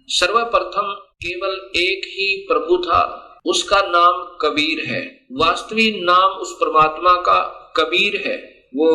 सर्वप्रथम केवल एक ही प्रभु था, उसका नाम कबीर है। वास्तविक नाम उस परमात्मा का कबीर है। वो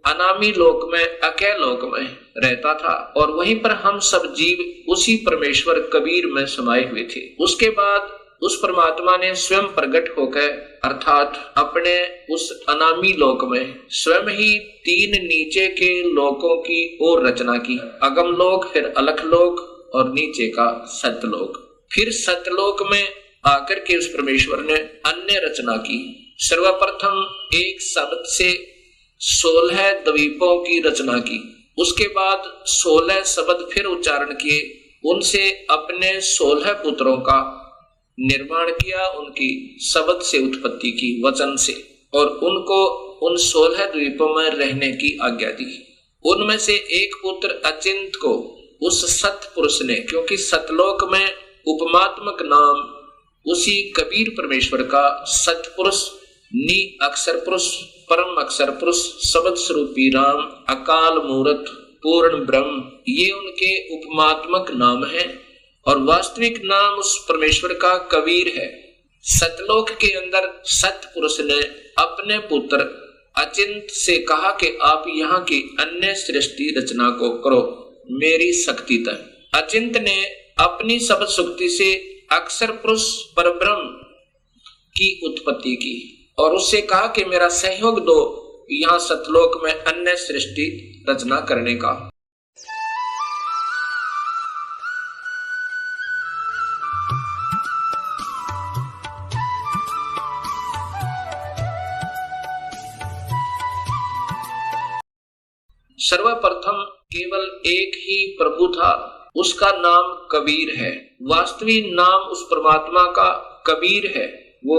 अनामी लोक में, अकय लोक में रहता था और वहीं पर हम सब जीव उसी परमेश्वर कबीर में समाये हुए थे। उसके बाद उस परमात्मा ने स्वयं प्रकट होकर अर्थात अपने उस अनामी लोक में स्वयं ही तीन नीचे के लोकों की ओर रचना की। अगम लोक, फिर अलख लोक और नीचे का सतलोक। फिर सतलोक में आकर के उस परमेश्वर ने अन्य रचना की। सर्वप्रथम एक शब्द से 16 द्वीपों की रचना की। उसके बाद 16 शब्द फिर उच्चारण किए, उनसे अपने 16 पुत्रों का निर्माण किया, उनकी शब्द से उत्पत्ति की, वचन से, और उनको उन 16 द्वीपों में रहने की आज्ञा दी। उनमें से एक पुत्र अचिंत को उस सत पुरुष ने, क्योंकि सतलोक में उपमात्मक नाम उसी कबीर परमेश्वर का सतपुरुष, नि अक्षर पुरुष, परम अक्षर पुरुष, शब्द स्वरूपी राम, अकाल मूर्त, पूर्ण ब्रह्म, ये उनके उपमात्मक नाम है और वास्तविक नाम उस परमेश्वर का कबीर है। सतलोक के अंदर सत पुरुष ने अपने पुत्र अचिंत से कहा कि आप यहाँ की अन्य सृष्टि रचना को करो मेरी शक्ति तक। अचिंत ने अपनी शब्द शक्ति से अक्षर पुरुष परब्रह्म की उत्पत्ति की और उससे कहा कि मेरा सहयोग दो यहाँ सतलोक में अन्य सृष्टि रचना करने का। सर्वप्रथम केवल एक ही प्रभु था, उसका नाम कबीर है। वास्तविक नाम उस परमात्मा का कबीर है। वो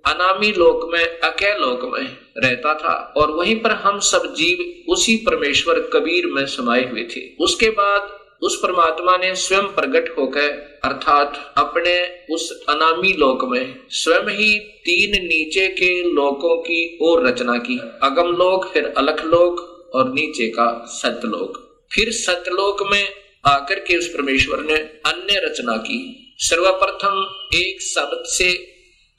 अनामी लोक में, अकय लोक में रहता था और वहीं पर हम सब जीव उसी परमेश्वर कबीर में समाये हुए थे। उसके बाद उस परमात्मा ने स्वयं प्रकट होकर अर्थात अपने उस अनामी लोक में स्वयं ही तीन नीचे के लोकों की ओर रचना की। अगम लोक, फिर अलख लोक और नीचे का सतलोक। फिर सतलोक में आकर के उस परमेश्वर ने अन्य रचना की। सर्वप्रथम एक शब्द से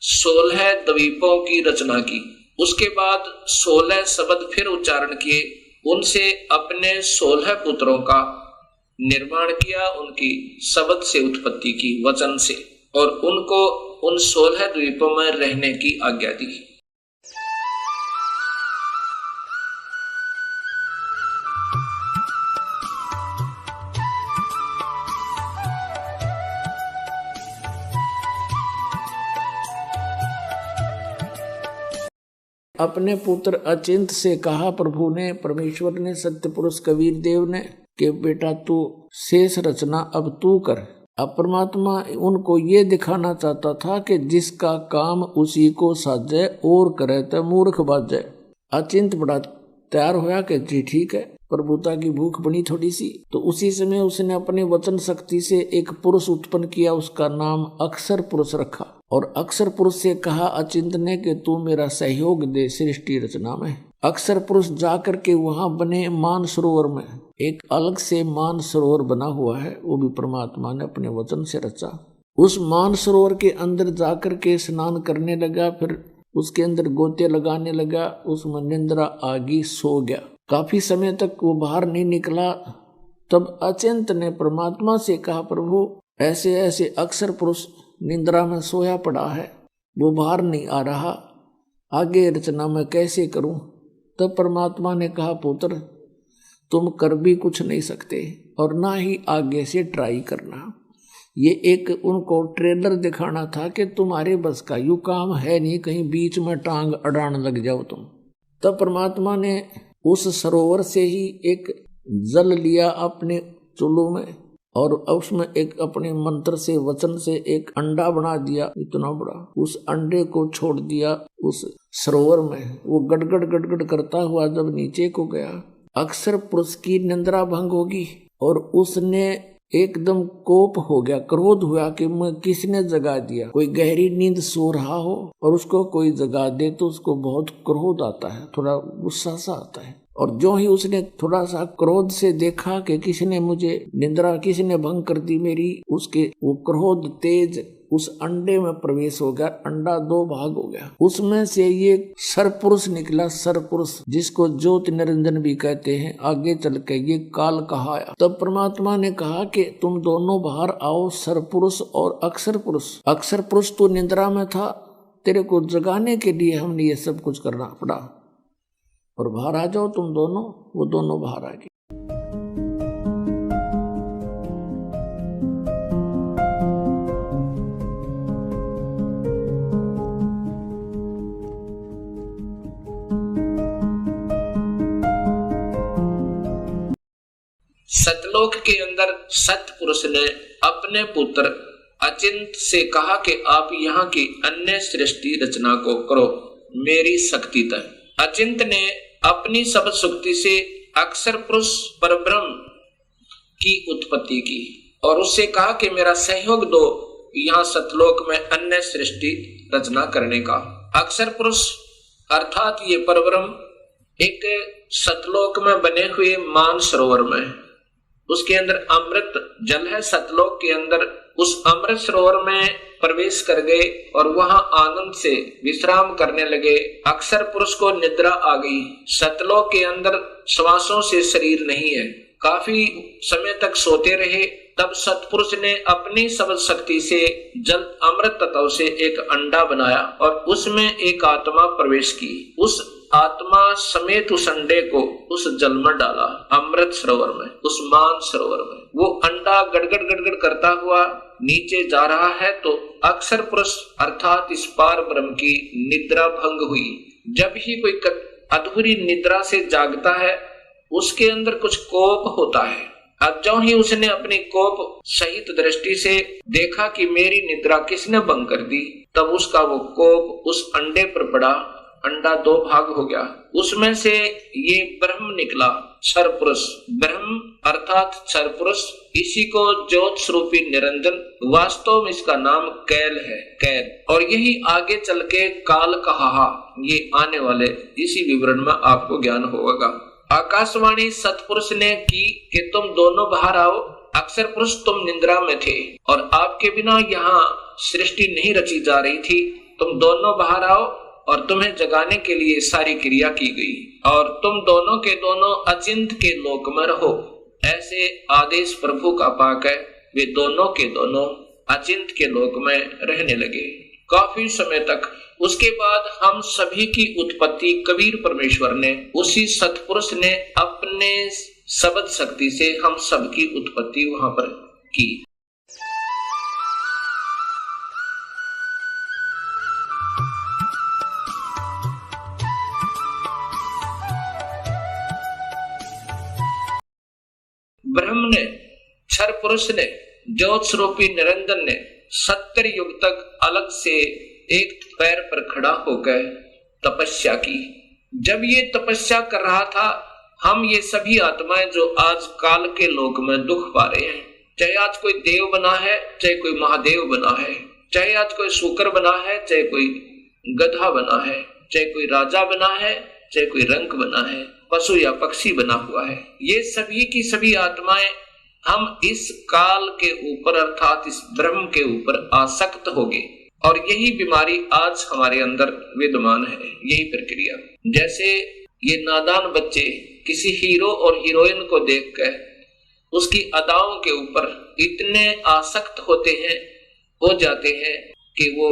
16 द्वीपों की रचना की। उसके बाद 16 शब्द फिर उच्चारण किए, उनसे अपने 16 पुत्रों का निर्माण किया, उनकी शब्द से उत्पत्ति की, वचन से, और उनको उन 16 द्वीपों में रहने की आज्ञा दी। अपने पुत्र अचिंत से कहा प्रभु ने, परमेश्वर ने, सत्य पुरुष कबीर देव ने, कि बेटा तू शेष रचना अब तू कर। अब परमात्मा उनको ये दिखाना चाहता था कि जिसका काम उसी को साजे और करे तो मूर्ख बाजे। अचिंत बड़ा तैयार होया कि जी ठीक है, प्रभुता की भूख बनी थोड़ी सी। तो उसी समय उसने अपने वचन शक्ति से एक पुरुष उत्पन्न किया, उसका नाम अक्षर पुरुष रखा और अक्षर पुरुष से कहा अचिंत ने कि तू मेरा सहयोग दे सृष्टि रचना में। अक्षर पुरुष जाकर के वहां बने मान सरोवर में, एक अलग से मान सरोवर बना हुआ है, वो भी परमात्मा ने अपने वचन से रचा। उस मान सरोवर के अंदर जाकर के स्नान करने लगा, फिर उसके अंदर गोते लगाने लगा, उसमें निंद्रा आगी, सो गया। काफी समय तक वो बाहर नहीं निकला। तब अचिंत ने परमात्मा से कहा प्रभु ऐसे ऐसे अक्षर पुरुष निंद्रा में सोया पड़ा है, वो बाहर नहीं आ रहा, आगे रचना में कैसे करूं। तब परमात्मा ने कहा पुत्र तुम कर भी कुछ नहीं सकते और ना ही आगे से ट्राई करना। ये एक उनको ट्रेलर दिखाना था कि तुम्हारे बस का यू काम है नहीं, कहीं बीच में टांग अड़ान लग जाओ तुम। तब परमात्मा ने उस सरोवर से ही एक जल लिया अपने चुल्लू में और उसमें एक अपने मंत्र से, वचन से एक अंडा बना दिया इतना बड़ा। उस अंडे को छोड़ दिया उस सरोवर में। वो गड़गड़ गड़गड़ करता हुआ जब नीचे को गया, अक्षर पुरुष की निंद्रा भंग होगी और उसने एकदम कोप हो गया, क्रोध हुआ कि मैं किसने जगा दिया। कोई गहरी नींद सो रहा हो और उसको कोई जगा दे तो उसको बहुत क्रोध आता है, थोड़ा गुस्सा सा आता है। और जो ही उसने थोड़ा सा क्रोध से देखा कि किसने मुझे निद्रा, किसने भंग कर दी मेरी, उसके वो क्रोध तेज उस अंडे में प्रवेश हो गया। अंडा 2 भाग हो गया। उसमें से ये सरपुरुष निकला, सरपुरुष जिसको ज्योत निरंजन भी कहते हैं। आगे चल के ये काल कहाया। तब परमात्मा ने कहा कि तुम दोनों बाहर आओ, सरपुरुष और अक्षर पुरुष। अक्षर पुरुष तो निद्रा में था, तेरे को जगाने के लिए हमने ये सब कुछ करना पड़ा, और बाहर आ जाओ तुम दोनों। वो दोनों बाहर आ गए। सतलोक के अंदर सतपुरुष ने अपने पुत्र अचिंत से कहा कि आप यहाँ की अन्य सृष्टि रचना को करो मेरी शक्ति तक। अचिंत ने अपनी सब शक्ति से अक्षर पुरुष परब्रह्म की उत्पत्ति की और उससे कहा कि मेरा सहयोग दो यहाँ सतलोक में अन्य सृष्टि रचना करने का। अक्षर पुरुष अर्थात ये परब्रह्म एक सतलोक में बने हुए मान सरोवर में, उसके अंदर अमृत जल है। सतलोक के अंदर उस अमृत सरोवर में प्रवेश कर गए और वहां आनंद से विश्राम करने लगे। अक्षर पुरुष को निद्रा आ गई। सतलोक के अंदर श्वासों से शरीर नहीं है, काफी समय तक सोते रहे। तब सतपुरुष ने अपनी सब शक्ति से जल अमृत तत्व से एक अंडा बनाया और उसमें एक आत्मा प्रवेश की। उस आत्मा समेत उस अंडे को उस जल में डाला, अमृत सरोवर में, उस मान सरोवर में। वो अंडा गड़गड़ गड़गड़ करता हुआ नीचे जा रहा है तो अक्षर पुरुष अर्थात इस पार ब्रह्म की निद्रा भंग हुई। जब ही कोई अधूरी निद्रा से जागता है उसके अंदर कुछ कोप होता है। अब जो ही उसने अपनी कोप सहित दृष्टि से देखा कि मेरी निद्रा किसने भंग कर दी, तब उसका वो कोप उस अंडे पर पड़ा। अंडा 2 भाग हो गया। उसमें से ये ब्रह्म निकला, क्षर पुरुष। ब्रह्म अर्थात क्षर पुरुष, इसी को ज्योत स्वरूपी निरंजन, वास्तव में इसका नाम कैल है, कैल। और यही आगे चल के काल कहा, ये आने वाले इसी विवरण में आपको ज्ञान होगा। आकाशवाणी सतपुरुष ने की कि तुम दोनों बाहर आओ। अक्षर पुरुष तुम निद्रा में थे और आपके बिना यहाँ सृष्टि नहीं रची जा रही थी। तुम दोनों बाहर आओ और तुम्हें जगाने के लिए सारी क्रिया की गई और तुम दोनों के दोनों अचिंत के लोक में रहो। ऐसे आदेश प्रभु का पाक है। वे दोनों के दोनों अचिंत के लोक में रहने लगे काफी समय तक। उसके बाद हम सभी की उत्पत्ति कबीर परमेश्वर ने, उसी सतपुरुष ने अपने शब्द शक्ति से हम सबकी उत्पत्ति वहां पर की। ब्रह्म ने, क्षर पुरुष ने, ज्योत स्वरूपी निरंजन ने 70 युग तक अलग से एक पैर पर खड़ा होकर तपस्या की। जब ये तपस्या कर रहा था, हम ये सभी आत्माएं जो आज काल के लोक में दुख पा रहे हैं, चाहे आज कोई देव बना है, चाहे कोई महादेव बना है, चाहे आज कोई शूकर बना है, चाहे कोई गधा बना है, चाहे कोई राजा बना है, चाहे कोई रंक बना है, पशु या पक्षी बना हुआ है, ये सभी की सभी आत्माएं हम इस काल के ऊपर अर्थात इस ब्रह्म के ऊपर आसक्त हो गए। और यही बीमारी आज हमारे अंदर विद्यमान है, यही प्रक्रिया। जैसे ये नादान बच्चे किसी हीरो और हीरोइन को देखकर उसकी अदाओं के ऊपर इतने आसक्त होते हैं, हो जाते हैं कि वो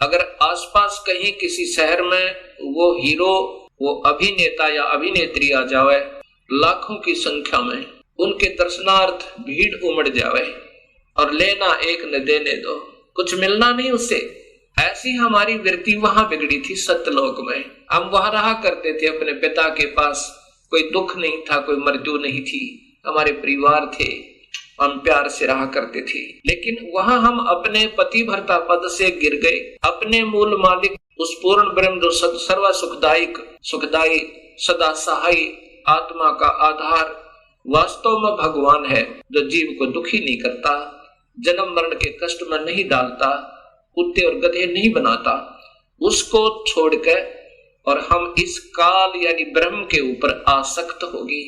अगर आसपास कहीं किसी शहर में वो हीरो, वो अभिनेता या अभिनेत्री आ जावे, लाखों की संख्या में उनके दर्शनार्थ भीड़ उमड़ जावे और लेना एक न देने दो, कुछ मिलना नहीं उससे। ऐसी हमारी वृत्ति वहां बिगड़ी थी सत्यलोक में। हम वहां रहा करते थे अपने पिता के पास, कोई दुख नहीं था, कोई मृत्यु नहीं थी, हमारे परिवार थे, हम प्यार से रहा करते थे। लेकिन वहां हम अपने पति भर्ता पद से गिर गए। अपने मूल मालिक उस पूर्ण ब्रह्म जो सर्व सुखदायी सदा सहाय आत्मा का आधार वास्तव में भगवान है, जो जीव को दुखी नहीं करता, जन्म मरण के कष्ट में नहीं डालता, कुत्ते और गधे नहीं बनाता, उसको छोड़कर और हम इस काल यानी ब्रह्म के ऊपर आसक्त होगी।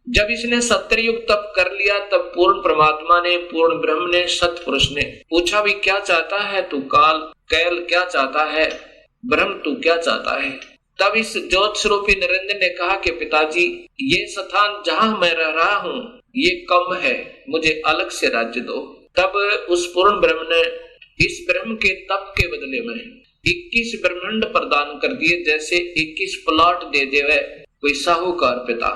जब इसने सत्ययुग तप कर लिया तब पूर्ण परमात्मा ने, पूर्ण ब्रह्म ने, सतपुरुष ने पूछा भी क्या चाहता है तू काल, कैल क्या चाहता है, ब्रह्म तू क्या चाहता है। तब इस ज्योत स्वरूपी निरंजन ने कहा कि पिताजी ये स्थान जहां मैं रह रहा हूं ये कम है, मुझे अलग से राज्य दो। तब उस पूर्ण ब्रह्म ने इस ब्रह्म के तप के बदले में 21 ब्रह्मांड प्रदान कर दिए, जैसे 21 प्लॉट दे देवे कोई साहूकार पिता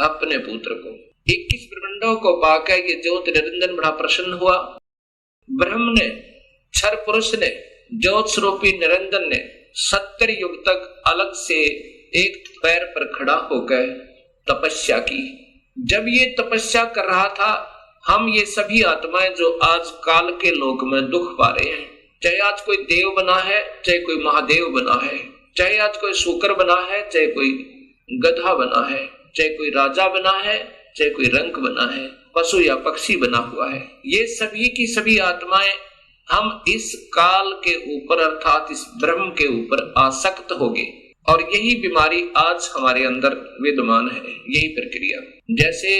अपने पुत्र को। 21 ब्रह्मांडों को पाकर ये ज्योत निरंजन बड़ा प्रसन्न हुआ। ब्रह्म ने, क्षर पुरुष ने, ज्योत स्वरूपी निरंजन ने 70 युग तक अलग से एक पैर पर खड़ा होकर तपस्या की। जब ये तपस्या कर रहा था, हम ये सभी आत्माएं जो आज काल के लोक में दुख पा रहे हैं, चाहे आज कोई देव बना है, चाहे कोई महादेव बना है, चाहे आज कोई शूकर बना है, चाहे कोई गधा बना है, चाहे कोई राजा बना है, चाहे कोई रंक बना है, पशु या पक्षी बना हुआ है, ये सभी की सभी आत्माएं हम इस काल के ऊपर अर्थात इस ब्रह्म के ऊपर आसक्त हो गए। और यही बीमारी आज हमारे अंदर विद्यमान है, यही प्रक्रिया। जैसे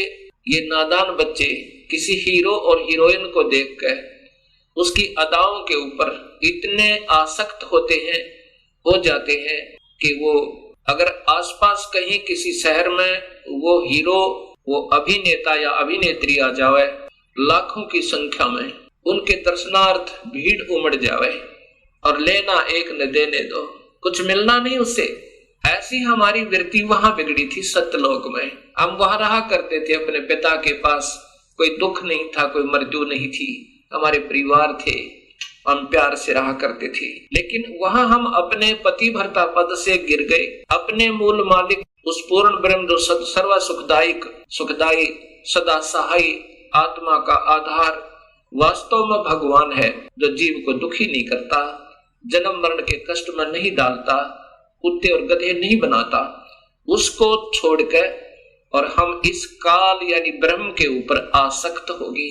ये नादान बच्चे किसी हीरो और हीरोइन को देखकर उसकी अदाओं के ऊपर इतने आसक्त होते हैं, हो जाते हैं कि वो अगर आसपास कहीं किसी शहर में वो हीरो, वो अभिनेता या अभिनेत्री आ जावे, लाखों की संख्या में उनके दर्शनार्थ भीड़ उमड़ जावे और लेना एक न देने दो, कुछ मिलना नहीं उससे। ऐसी हमारी वृत्ति वहां बिगड़ी थी सत्यलोक में। हम वहां रहा करते थे अपने पिता के पास, कोई दुख नहीं था, कोई मृत्यु नहीं थी, हमारे परिवार थे, हम प्यार से रहा करते थे। लेकिन वहां हम अपने पति भर्ता पद से गिर गए। अपने मूल मालिक उस पूर्ण ब्रह्म जो सर्व सुखदायी सदा सहाय आत्मा का आधार वास्तव में भगवान है, जो जीव को दुखी नहीं करता, जन्म मरण के कष्ट में नहीं डालता, कुत्ते और गधे नहीं बनाता, उसको छोड़कर और हम इस काल यानी ब्रह्म के ऊपर आसक्त होगी।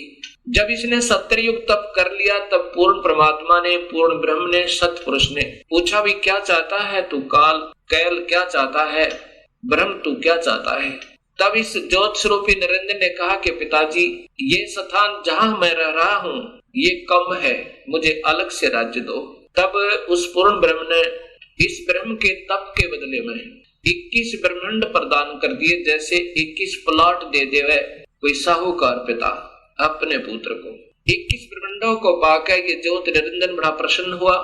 जब इसने सत्ययुग तप कर लिया तब पूर्ण परमात्मा ने, पूर्ण ब्रह्म ने, सतपुरुष ने पूछा भी क्या चाहता है तू काल, कैल क्या चाहता है, ब्रह्म तू क्या चाहता है। तब इस ज्योत स्वरूपी निरंजन ने कहा कि पिताजी ये स्थान जहां मैं रह रहा हूं ये कम है, मुझे अलग से राज्य दो। तब उस पूर्ण ब्रह्म ने इस ब्रह्म के तप के बदले में 21 ब्रह्मांड प्रदान कर दिए, जैसे 21 प्लॉट दे देवे कोई साहूकार पिता अपने पुत्र को। 21 ब्रह्मांडों को पाकर ये ज्योत निरंजन बड़ा प्रसन्न हुआ।